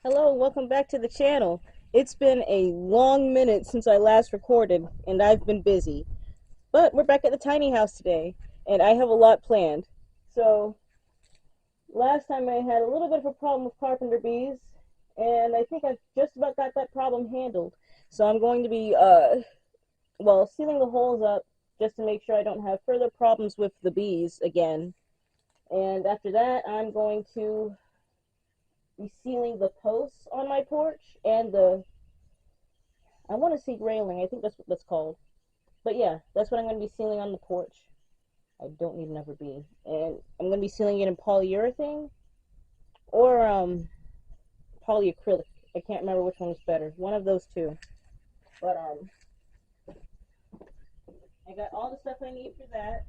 Hello, welcome back to the channel. It's been a long minute since I last recorded, and I've been busy. But we're back at the tiny house today, and I have a lot planned. So, last time I had a little bit of a problem with carpenter bees, and I think I've just about got that problem handled. So I'm going to be, sealing the holes up just to make sure I don't have further problems with the bees again. And after that, I'm going to be sealing the posts on my porch and I want to say railing. I think that's what that's called. But yeah, that's what I'm going to be sealing on the porch. I don't need another bee. And I'm going to be sealing it in polyurethane or polyacrylic. I can't remember which one is better. One of those two. But I got all the stuff I need for that.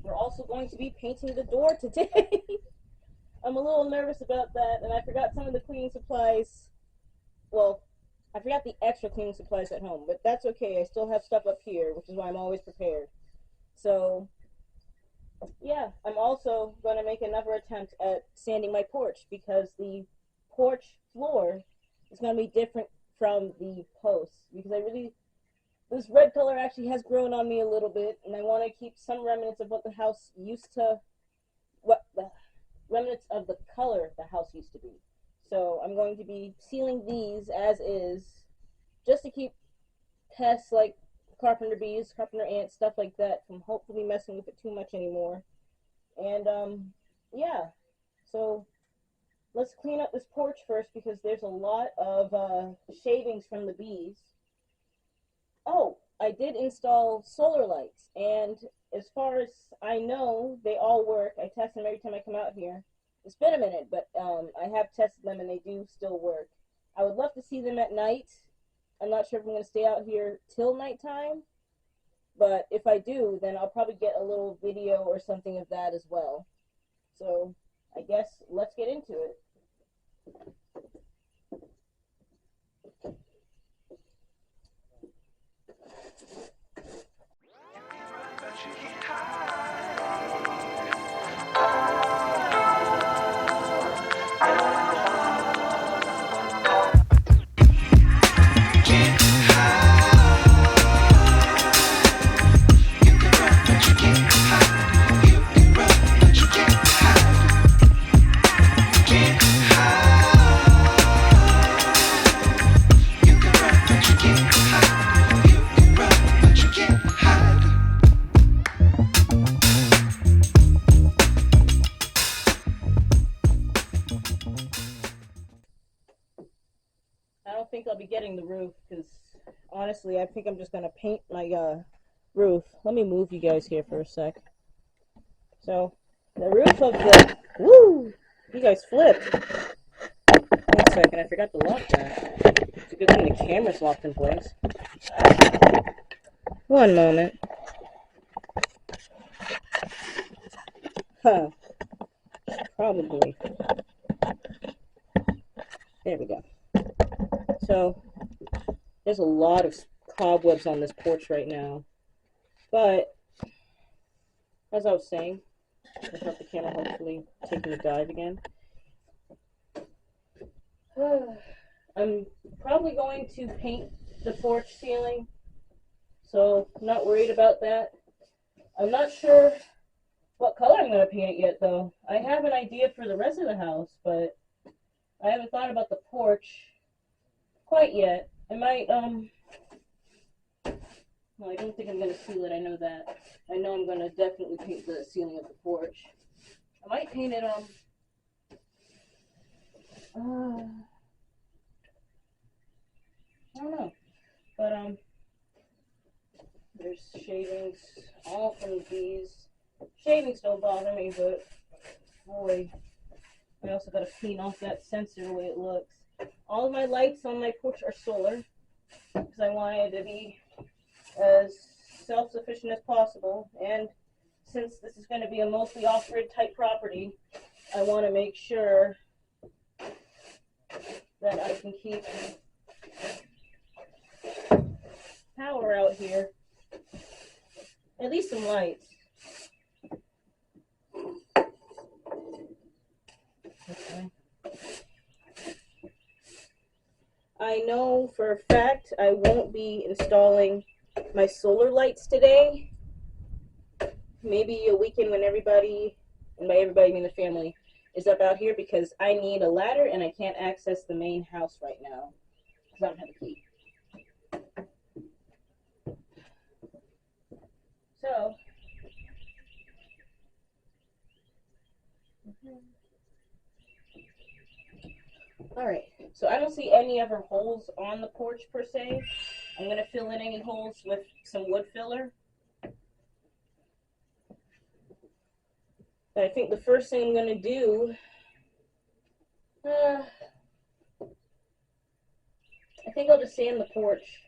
We're also going to be painting the door today. I'm a little nervous about that, and I forgot some of the cleaning supplies. Well, I forgot the extra cleaning supplies at home, but that's okay. I still have stuff up here, which is why I'm always prepared. So, yeah, I'm also going to make another attempt at sanding my porch because the porch floor is going to be different from the posts because this red color actually has grown on me a little bit, and I want to keep some remnants of what the house used to, what the remnants of the color the house used to be. So I'm going to be sealing these as is, just to keep pests like carpenter bees, carpenter ants, stuff like that from hopefully messing with it too much anymore. And yeah, so let's clean up this porch first because there's a lot of shavings from the bees. Oh, I did install solar lights, and as far as I know, they all work. I test them every time I come out here. It's been a minute, but I have tested them and they do still work. I would love to see them at night. I'm not sure if I'm going to stay out here till nighttime, but if I do, then I'll probably get a little video or something of that as well. So I guess let's get into it. I don't think I'll be getting the roof because honestly, I think I'm just going to paint my roof. Let me move you guys here for a sec. So, the roof of the... Woo! You guys flipped. One second, I forgot to lock that. It's a good thing the camera's locked in place. One moment. Huh. Probably. There we go. So, there's a lot of cobwebs on this porch right now. But, as I was saying, without the camera hopefully taking a dive again, I'm probably going to paint the porch ceiling, so I'm not worried about that. I'm not sure what color I'm going to paint it yet, though. I have an idea for the rest of the house, but I haven't thought about the porch quite yet. I might, well, I don't think I'm going to seal it, I know that. I know I'm going to definitely paint the ceiling of the porch. I might paint it, I don't know, but, there's shavings all from these. Shavings don't bother me, but boy, I also gotta clean off that sensor the way it looks. All of my lights on my porch are solar because I wanted to be as self-sufficient as possible, and since this is going to be a mostly off-grid type property, I want to make sure that I can keep power out here. At least some lights. I know for a fact I won't be installing my solar lights today. Maybe a weekend when everybody, and by everybody I mean the family, is up out here, because I need a ladder and I can't access the main house right now because I don't have a key. So, alright, so I don't see any other holes on the porch per se. I'm going to fill in any holes with some wood filler. But I think the first thing I'm going to do, I think I'll just sand the porch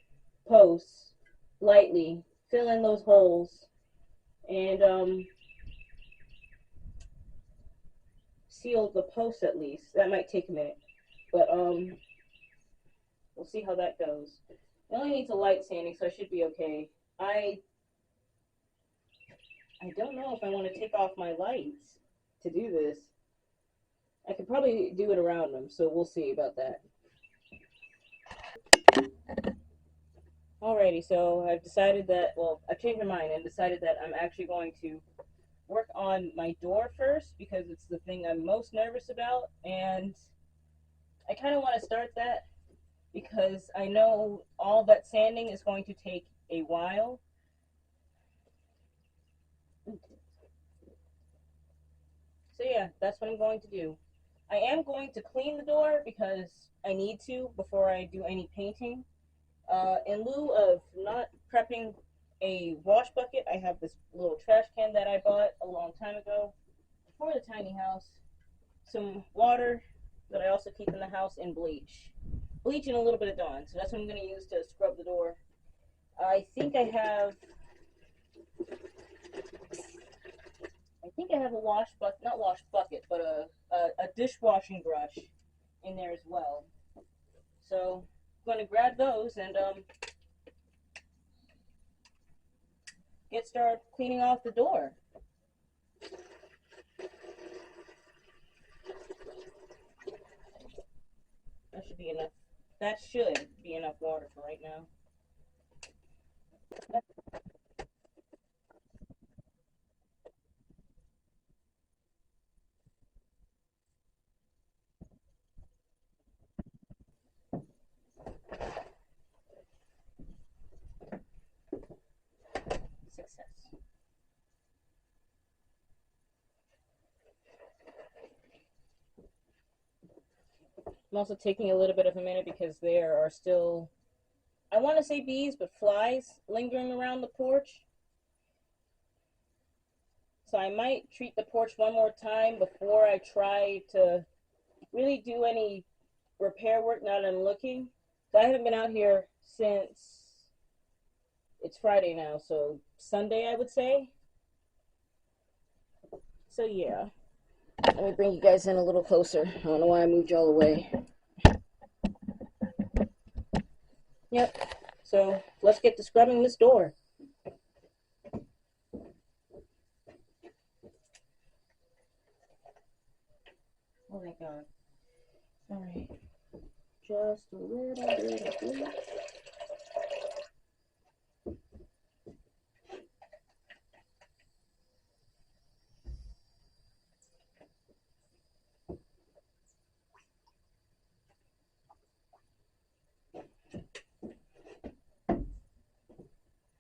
posts lightly, fill in those holes, and seal the posts at least. That might take a minute, but we'll see how that goes. It only needs a light sanding, so I should be okay. I don't know if I want to take off my lights to do this. I could probably do it around them, so we'll see about that. Alrighty, so I've decided that, well, I've changed my mind and decided that I'm actually going to work on my door first, because it's the thing I'm most nervous about, and I kind of want to start that because I know all that sanding is going to take a while. So yeah, that's what I'm going to do. I am going to clean the door because I need to before I do any painting. In lieu of not prepping a wash bucket, I have this little trash can that I bought a long time ago for the tiny house. Some water that I also keep in the house, and bleach. Bleach and a little bit of Dawn. So that's what I'm going to use to scrub the door. I think I have a wash bucket, not wash bucket, but a dishwashing brush in there as well. So I'm going to grab those and get started cleaning off the door. That should be enough. That should be enough water for right now. Success. I'm also taking a little bit of a minute because there are still, I want to say bees, but flies lingering around the porch. So I might treat the porch one more time before I try to really do any repair work now that I'm looking. So I haven't been out here since, it's Friday now, so Sunday I would say. So yeah, let me bring you guys in a little closer. I don't know why I moved y'all away. Yep, so let's get to scrubbing this door. Oh my god. Alright, just a little bit of bleach.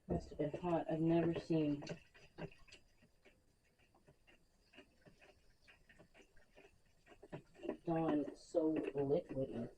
Must have been hot. I've never seen Dawn so liquidy.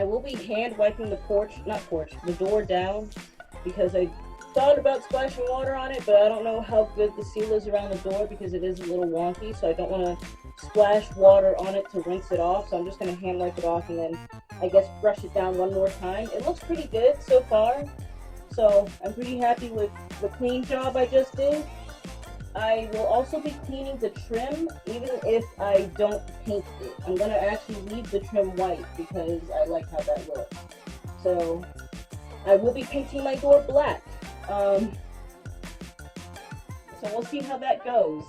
I will be hand wiping the the door down, because I thought about splashing water on it, but I don't know how good the seal is around the door because it is a little wonky, so I don't want to splash water on it to rinse it off. So I'm just going to hand wipe it off and then I guess brush it down one more time. It looks pretty good so far, so I'm pretty happy with the clean job I just did. I will also be cleaning the trim even if I don't paint it. I'm going to actually leave the trim white because I like how that looks. So I will be painting my door black. So we'll see how that goes.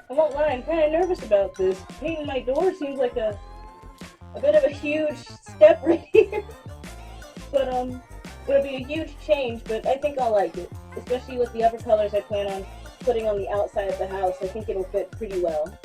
I won't lie, I'm kind of nervous about this. Painting my door seems like a bit of a huge step right here. But it'll be a huge change, but I think I'll like it. Especially with the other colors I plan on putting on the outside of the house. I think it'll fit pretty well.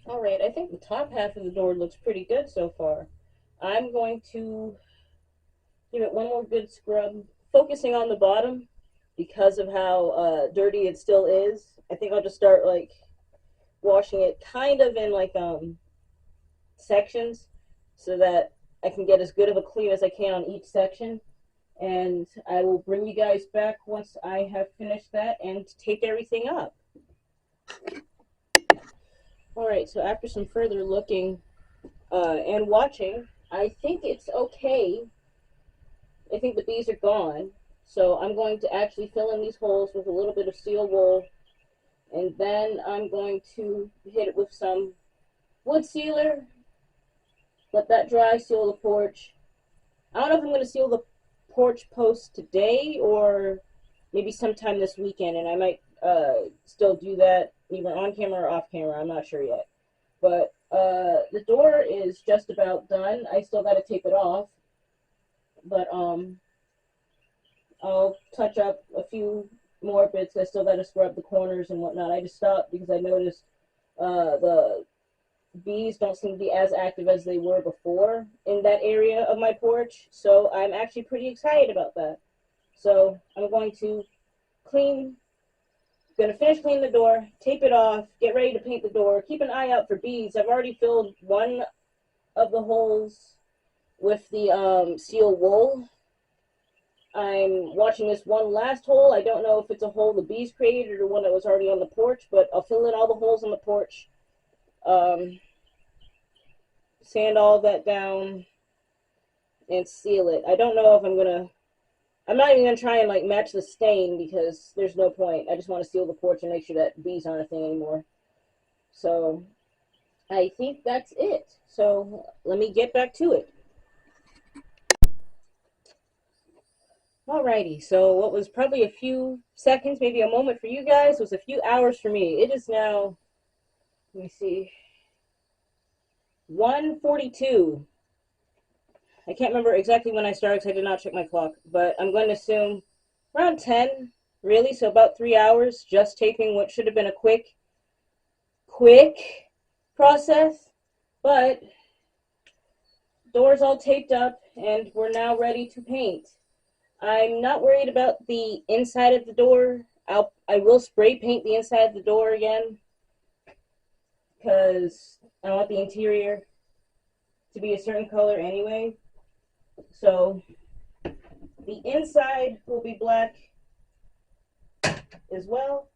Alright, I think the top half of the door looks pretty good so far. I'm going to give it one more good scrub, focusing on the bottom because of how dirty it still is. I think I'll just start like washing it kind of in like sections so that I can get as good of a clean as I can on each section. And I will bring you guys back once I have finished that and taped everything up. Alright, so after some further looking and watching, I think it's okay. I think the bees are gone. So I'm going to actually fill in these holes with a little bit of steel wool. And then I'm going to hit it with some wood sealer. Let that dry, seal the porch. I don't know if I'm going to seal the porch post today or maybe sometime this weekend. And I might still do that either on camera or off camera. I'm not sure yet. But the door is just about done. I still got to tape it off. But I'll touch up a few more bits. I still got to scrub the corners and whatnot. I just stopped because I noticed the bees don't seem to be as active as they were before in that area of my porch. So I'm actually pretty excited about that. So I'm going to finish cleaning the door, tape it off, get ready to paint the door, keep an eye out for bees. I've already filled one of the holes with the steel wool. I'm watching this one last hole. I don't know if it's a hole the bees created or one that was already on the porch, but I'll fill in all the holes on the porch, sand all that down, and seal it. I don't know if I'm not even going to try and like match the stain because there's no point. I just want to seal the porch and make sure that bees aren't a thing anymore. So I think that's it. So let me get back to it. Alrighty, so what was probably a few seconds, maybe a moment for you guys, was a few hours for me. It is now, let me see, 1:42. I can't remember exactly when I started because I did not check my clock, but I'm going to assume around 10, really, so about 3 hours, just taping what should have been a quick process, but doors all taped up, and we're now ready to paint. I'm not worried about the inside of the door. I will spray paint the inside of the door again because I want the interior to be a certain color anyway. So the inside will be black as well.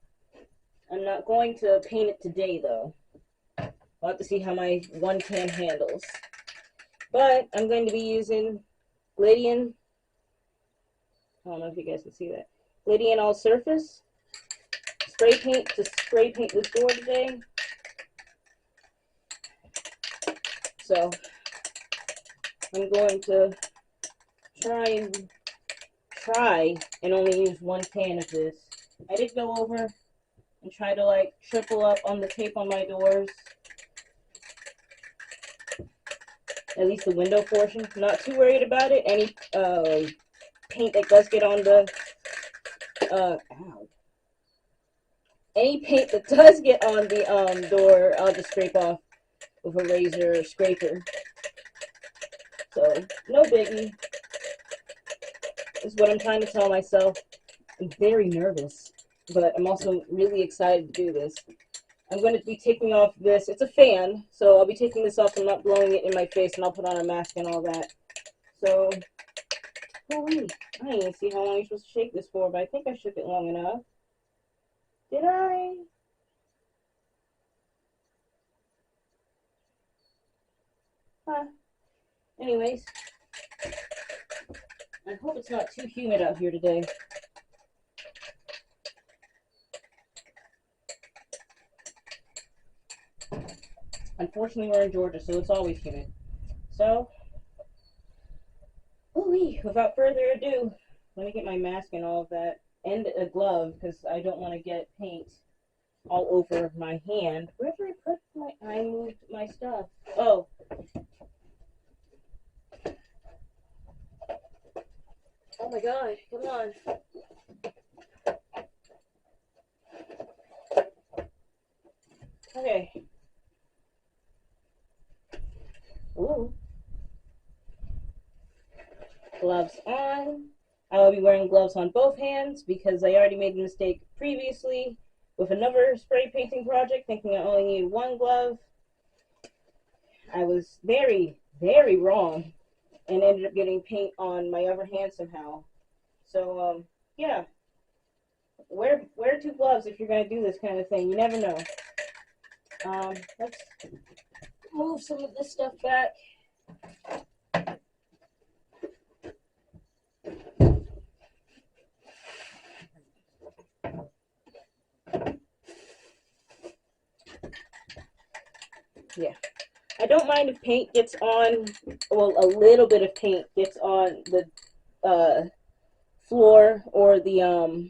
I'm not going to paint it today though. I'll have to see how my one can handles. But I'm going to be using Gladian I don't know if you guys can see that. Lydian all surface. Spray paint to spray paint this door today. So I'm going to try and only use one can of this. I did go over and try to like triple up on the tape on my doors. At least the window portion. Not too worried about it. Any paint that does get on the any paint that does get on the door, I'll just scrape off with a razor or scraper. So no biggie. This is what I'm trying to tell myself. I'm very nervous, but I'm also really excited to do this. I'm going to be taking off this. It's a fan, so I'll be taking this off and not blowing it in my face, and I'll put on a mask and all that. So, holy, I didn't even see how long you're supposed to shake this for, but I think I shook it long enough. Did I? Huh. Anyways, I hope it's not too humid out here today. Unfortunately, we're in Georgia, so it's always humid. So, without further ado, let me get my mask and all of that, and a glove, because I don't want to get paint all over my hand. Where did I put I moved my stuff. Oh. Oh my gosh, come on. Okay. Ooh. Gloves on. I will be wearing gloves on both hands because I already made a mistake previously with another spray painting project, thinking I only needed one glove. I was very, very wrong and ended up getting paint on my other hand somehow. So, yeah. Wear two gloves if you're going to do this kind of thing. You never know. Let's move some of this stuff back. Yeah. I don't mind if paint gets on, well, a little bit of paint gets on the floor or the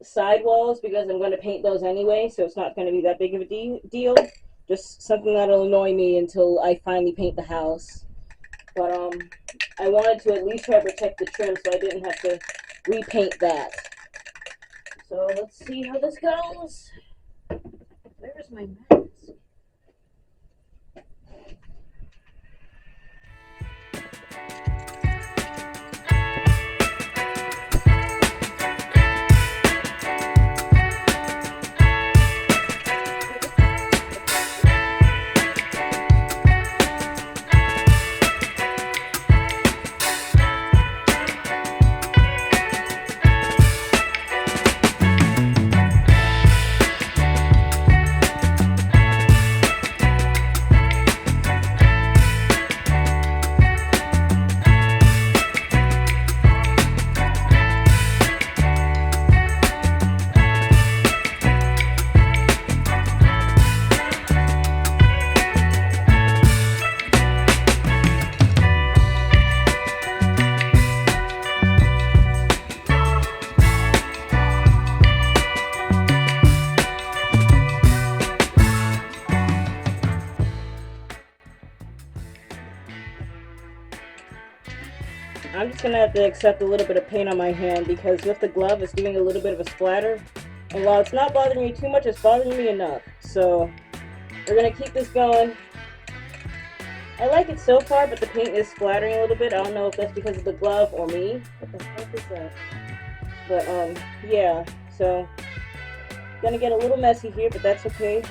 side walls, because I'm going to paint those anyway, so it's not going to be that big of a deal. Just something that'll annoy me until I finally paint the house. But I wanted to at least try to protect the trim so I didn't have to repaint that. So let's see how this goes. Where's my mask? I'm just going to have to accept a little bit of paint on my hand because with the glove it's giving a little bit of a splatter. And while it's not bothering me too much, it's bothering me enough. So we're going to keep this going. I like it so far, but the paint is splattering a little bit. I don't know if that's because of the glove or me. What the heck is that? But yeah, so going to get a little messy here, but that's okay.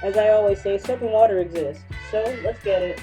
As I always say, soap and water exists. So let's get it.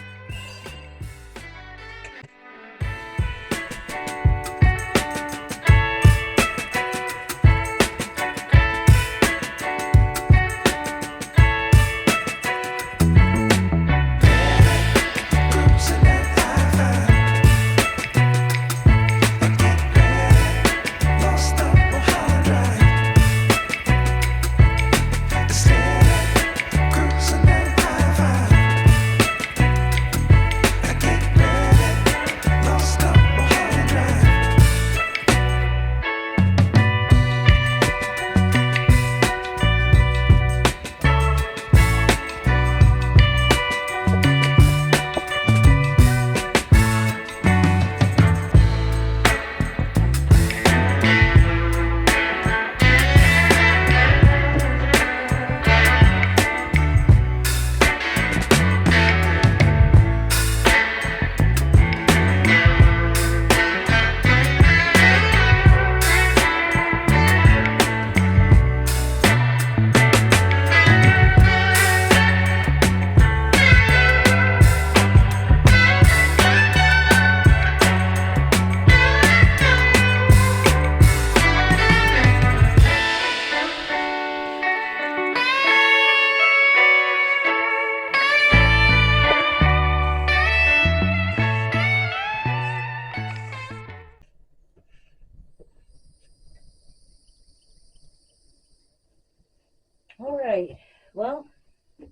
Alright, well,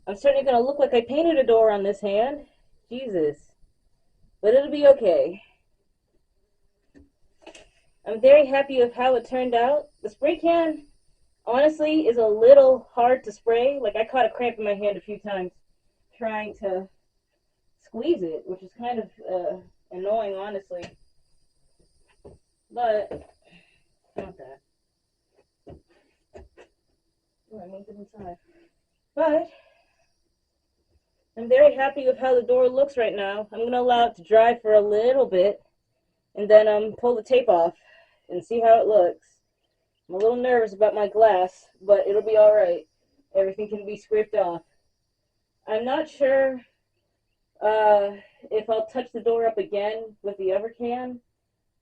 I'm certainly going to look like I painted a door on this hand. Jesus. But it'll be okay. I'm very happy with how it turned out. The spray can, honestly, is a little hard to spray. Like, I caught a cramp in my hand a few times trying to squeeze it, which is kind of annoying, honestly. But, not that. Oh, I moved it inside. But, I'm very happy with how the door looks right now. I'm going to allow it to dry for a little bit, and then pull the tape off and see how it looks. I'm a little nervous about my glass, but it'll be alright. Everything can be scraped off. I'm not sure if I'll touch the door up again with the other can.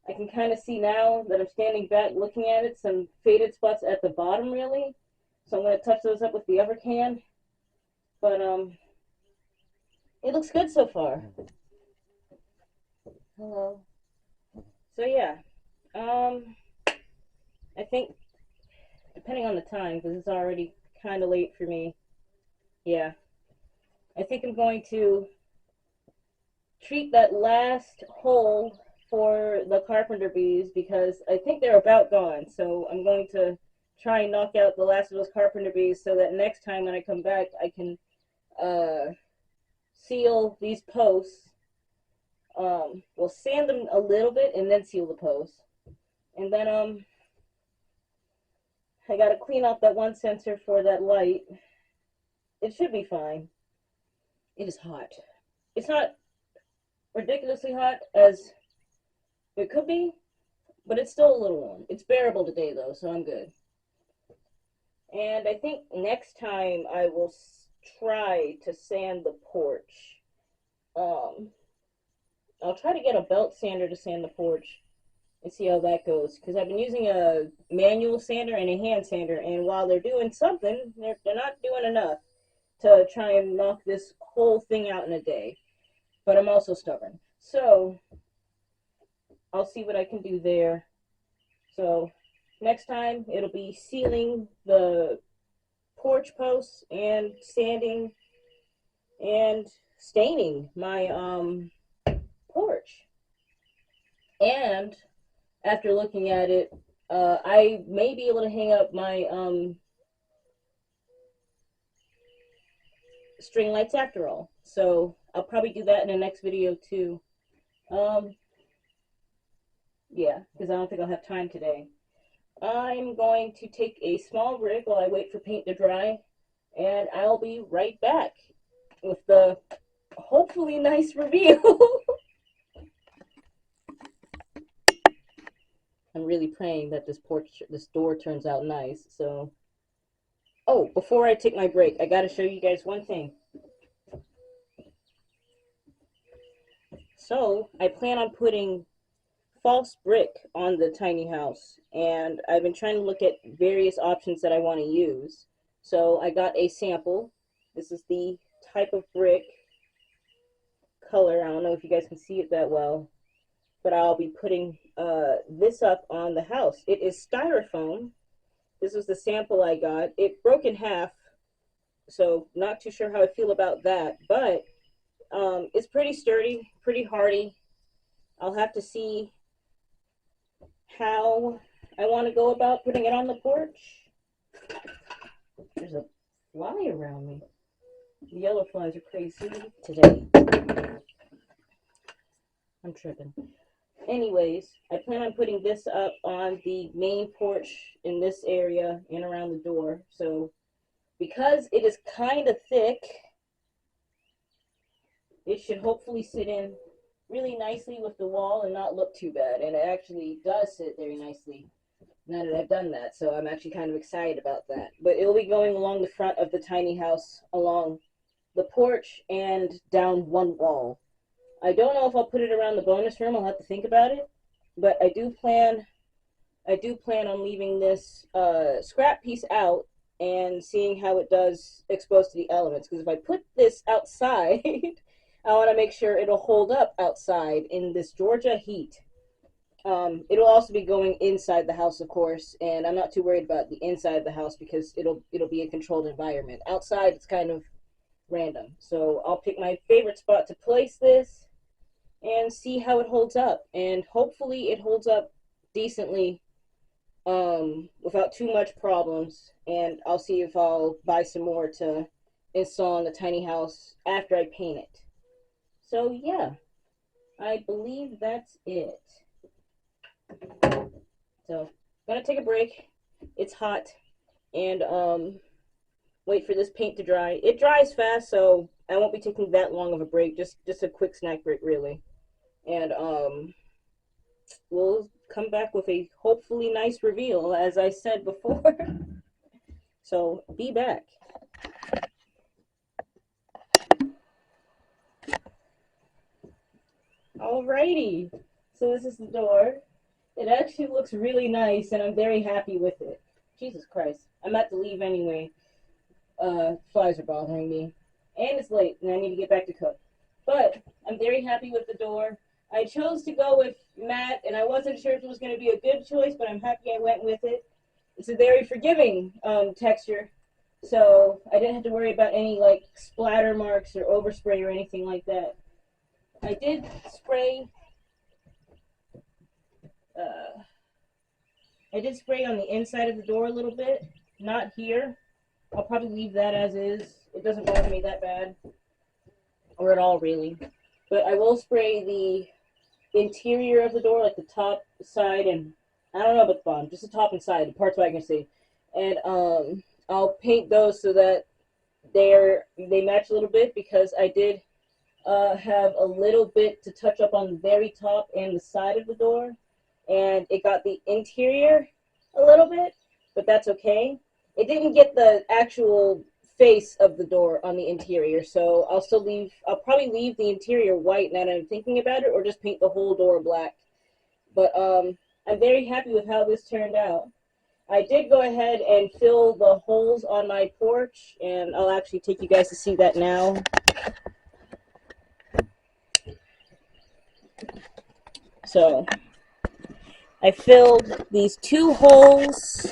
I can kind of see now that I'm standing back looking at it, some faded spots at the bottom really. So I'm going to touch those up with the other can. But it looks good so far. Hello. So yeah, I think, depending on the time, because it's already kind of late for me, yeah, I think I'm going to treat that last hole for the carpenter bees, because I think they're about gone. So I'm going to try and knock out the last of those carpenter bees so that next time when I come back, I can seal these posts. We'll sand them a little bit and then seal the posts. And then I gotta clean off that one sensor for that light. It should be fine. It is hot. It's not ridiculously hot as it could be, but it's still a little warm. It's bearable today though, so I'm good. And I think next time I will try to sand the porch. I'll try to get a belt sander to sand the porch and see how that goes, because I've been using a manual sander and a hand sander, and while they're doing something, they're not doing enough to try and knock this whole thing out in a day. But I'm also stubborn, so I'll see what I can do there. So next time it'll be sealing the porch posts and sanding and staining my porch. And after looking at it, I may be able to hang up my string lights after all. So I'll probably do that in the next video too. Yeah, because I don't think I'll have time today. I'm going to take a small break while I wait for paint to dry, and I'll be right back with the hopefully nice review. I'm really praying that this door turns out nice. So, oh, before I take my break, I gotta show you guys one thing. So, I plan on putting false brick on the tiny house, and I've been trying to look at various options that I want to use. So I got a sample. This is the type of brick color. I don't know if you guys can see it that well, but I'll be putting this up on the house. It is styrofoam. This was the sample I got. It broke in half, so not too sure how I feel about that, but it's pretty sturdy, pretty hardy. I'll have to see how I want to go about putting it on the porch. There's a fly around me. The yellow flies are crazy today. I'm tripping. Anyways, I plan on putting this up on the main porch in this area and around the door. So because it is kind of thick, it should hopefully sit in really nicely with the wall and not look too bad. And it actually does sit very nicely now that I've done that, so I'm actually kind of excited about that. But it'll be going along the front of the tiny house, along the porch and down one wall. I don't know if I'll put it around the bonus room. I'll have to think about it, but I do plan on leaving this scrap piece out and seeing how it does exposed to the elements, because if I put this outside I want to make sure it'll hold up outside in this Georgia heat. It'll also be going inside the house, of course, and I'm not too worried about the inside of the house because it'll be a controlled environment. Outside, it's kind of random. So I'll pick my favorite spot to place this and see how it holds up. And hopefully it holds up decently, without too much problems. And I'll see if I'll buy some more to install in the tiny house after I paint it. So yeah, I believe that's it. So, gonna take a break. It's hot, and wait for this paint to dry. It dries fast, so I won't be taking that long of a break. Just a quick snack break, really. And we'll come back with a hopefully nice reveal, as I said before. So be back. Alrighty. So this is the door. It actually looks really nice, and I'm very happy with it. Jesus Christ. I'm about to leave anyway. Flies are bothering me. And it's late, and I need to get back to cook. But I'm very happy with the door. I chose to go with matte, and I wasn't sure if it was going to be a good choice, but I'm happy I went with it. It's a very forgiving texture, so I didn't have to worry about any like splatter marks or overspray or anything like that. I did spray. I did spray on the inside of the door a little bit, not here. I'll probably leave that as is. It doesn't bother me that bad, or at all really. But I will spray the interior of the door, like the top, side, and I don't know about the bottom, just the top and side, the parts where I can see. And I'll paint those so that they match a little bit, because I did have a little bit to touch up on the very top and the side of the door, and it got the interior a little bit, but that's okay. It didn't get the actual face of the door on the interior, so I'll probably leave the interior white now that I'm thinking about it, or just paint the whole door black. But I'm very happy with how this turned out. I did go ahead and fill the holes on my porch, and I'll actually take you guys to see that now. So I filled these 2 holes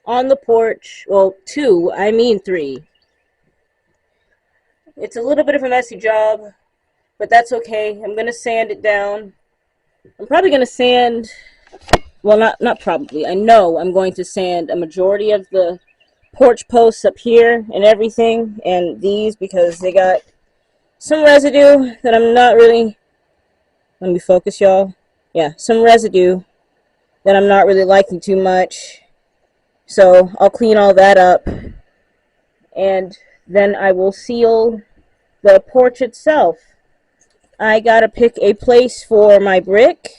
on the porch. Well, 2, I mean 3. It's a little bit of a messy job, but that's okay. I'm going to sand it down. I'm probably going to sand, well, not probably. I know I'm going to sand a majority of the porch posts up here and everything, and these, because they got some residue that I'm not really, let me focus, y'all. Yeah, some residue that I'm not really liking too much. So I'll clean all that up, and then I will seal the porch itself. I gotta pick a place for my brick.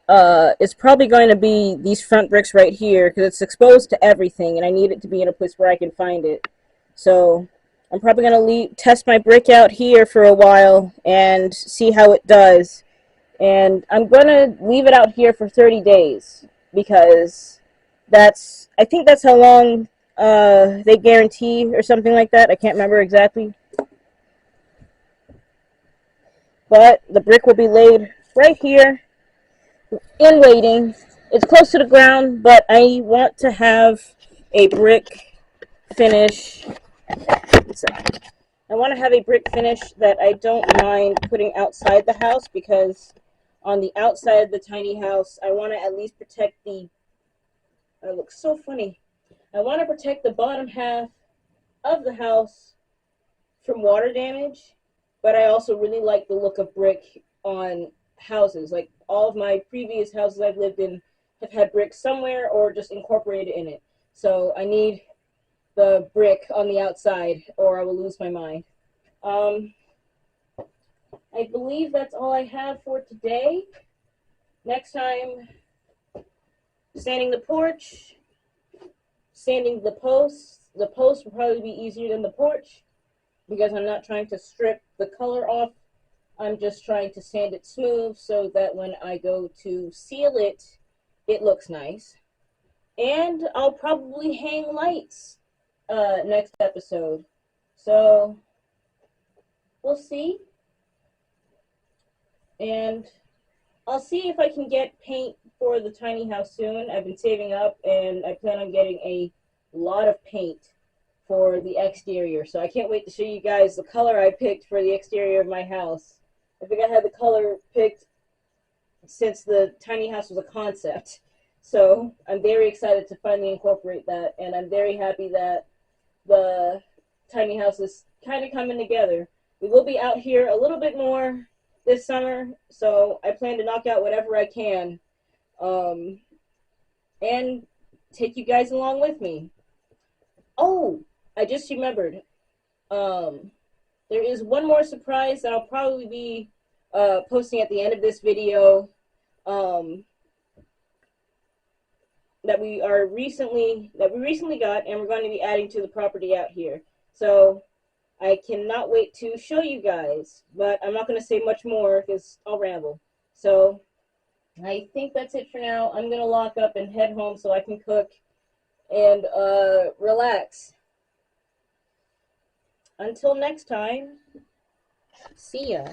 It's probably going to be these front bricks right here, because it's exposed to everything, and I need it to be in a place where I can find it. So I'm probably going to test my brick out here for a while and see how it does. And I'm going to leave it out here for 30 days, because I think that's how long they guarantee, or something like that. I can't remember exactly. But the brick will be laid right here in waiting. It's close to the ground, but I want to have a brick finish. I want to have a brick finish that I don't mind putting outside the house, because on the outside of the tiny house, I want to at least protect it looks so funny. I want to protect the bottom half of the house from water damage, but I also really like the look of brick on houses. Like, all of my previous houses I've lived in have had brick somewhere or just incorporated in it. So I need the brick on the outside, or I will lose my mind. I believe that's all I have for today. Next time, sanding the porch, sanding the posts. The posts will probably be easier than the porch, because I'm not trying to strip the color off. I'm just trying to sand it smooth so that when I go to seal it, it looks nice. And I'll probably hang lights next episode. So we'll see. And I'll see if I can get paint for the tiny house soon. I've been saving up, and I plan on getting a lot of paint for the exterior. So I can't wait to show you guys the color I picked for the exterior of my house. I think I had the color picked since the tiny house was a concept. So I'm very excited to finally incorporate that, and I'm very happy that the tiny house is kind of coming together. We will be out here a little bit more this summer, so I plan to knock out whatever I can, and take you guys along with me. Oh, I just remembered. Um, there is one more surprise that I'll probably be posting at the end of this video. Um, that we recently got, and we're going to be adding to the property out here. So I cannot wait to show you guys, but I'm not going to say much more because I'll ramble. So I think that's it for now. I'm going to lock up and head home so I can cook and relax. Until next time, see ya.